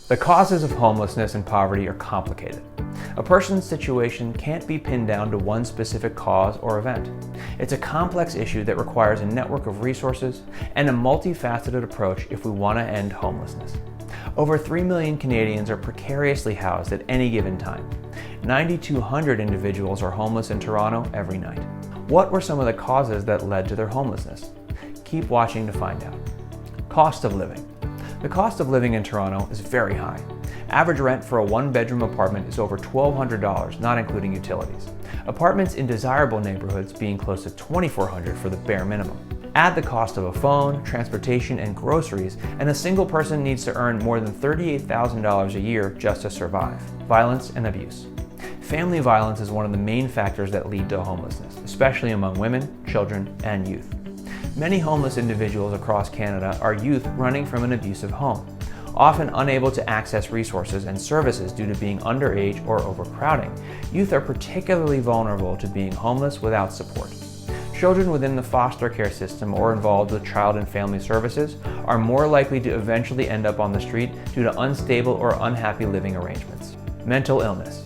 The causes of homelessness and poverty are complicated. A person's situation can't be pinned down to one specific cause or event. It's a complex issue that requires a network of resources and a multifaceted approach if we want to end homelessness. Over 3 million Canadians are precariously housed at any given time. 9,200 individuals are homeless in Toronto every night. What were some of the causes that led to their homelessness? Keep watching to find out. Cost of living. The cost of living in Toronto is very high. Average rent for a one-bedroom apartment is over $1,200, not including utilities. Apartments in desirable neighborhoods being close to $2,400 for the bare minimum. Add the cost of a phone, transportation, and groceries, and a single person needs to earn more than $38,000 a year just to survive. Violence and abuse. Family violence is one of the main factors that lead to homelessness, especially among women, children, and youth. Many homeless individuals across Canada are youth running from an abusive home. Often unable to access resources and services due to being underage or overcrowding, youth are particularly vulnerable to being homeless without support. Children within the foster care system or involved with child and family services are more likely to eventually end up on the street due to unstable or unhappy living arrangements. Mental illness.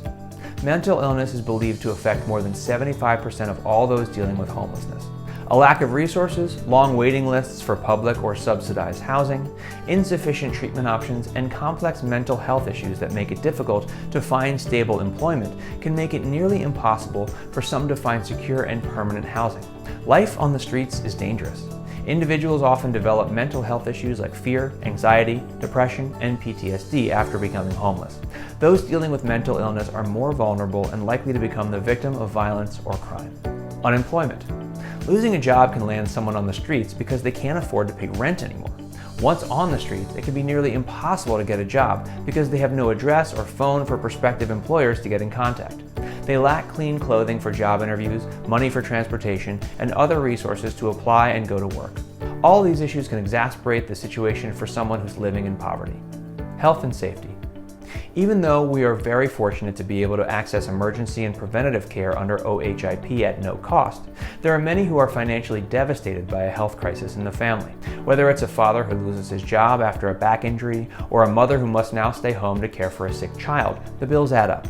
Mental illness is believed to affect more than 75% of all those dealing with homelessness. A lack of resources, long waiting lists for public or subsidized housing, insufficient treatment options, and complex mental health issues that make it difficult to find stable employment can make it nearly impossible for some to find secure and permanent housing. Life on the streets is dangerous. Individuals often develop mental health issues like fear, anxiety, depression, and PTSD after becoming homeless. Those dealing with mental illness are more vulnerable and likely to become the victim of violence or crime. Unemployment. Losing a job can land someone on the streets because they can't afford to pay rent anymore. Once on the streets, it can be nearly impossible to get a job because they have no address or phone for prospective employers to get in contact. They lack clean clothing for job interviews, money for transportation, and other resources to apply and go to work. All these issues can exacerbate the situation for someone who's living in poverty. Health and safety. Even though we are very fortunate to be able to access emergency and preventative care under OHIP at no cost, there are many who are financially devastated by a health crisis in the family. Whether it's a father who loses his job after a back injury, or a mother who must now stay home to care for a sick child, the bills add up.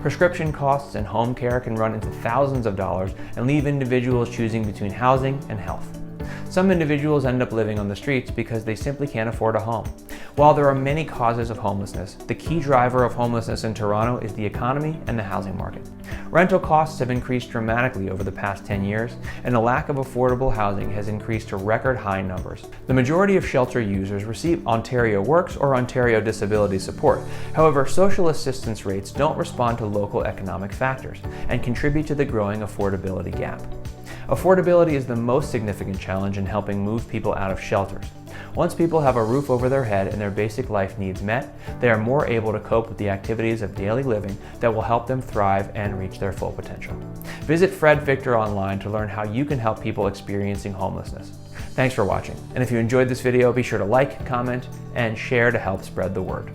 Prescription costs and home care can run into thousands of dollars and leave individuals choosing between housing and health. Some individuals end up living on the streets because they simply can't afford a home. While there are many causes of homelessness, the key driver of homelessness in Toronto is the economy and the housing market. Rental costs have increased dramatically over the past 10 years, and the lack of affordable housing has increased to record high numbers. The majority of shelter users receive Ontario Works or Ontario Disability Support. However, social assistance rates don't respond to local economic factors and contribute to the growing affordability gap. Affordability is the most significant challenge in helping move people out of shelters. Once people have a roof over their head and their basic life needs met, they are more able to cope with the activities of daily living that will help them thrive and reach their full potential. Visit Fred Victor online to learn how you can help people experiencing homelessness. Thanks for watching, and if you enjoyed this video, be sure to like, comment, and share to help spread the word.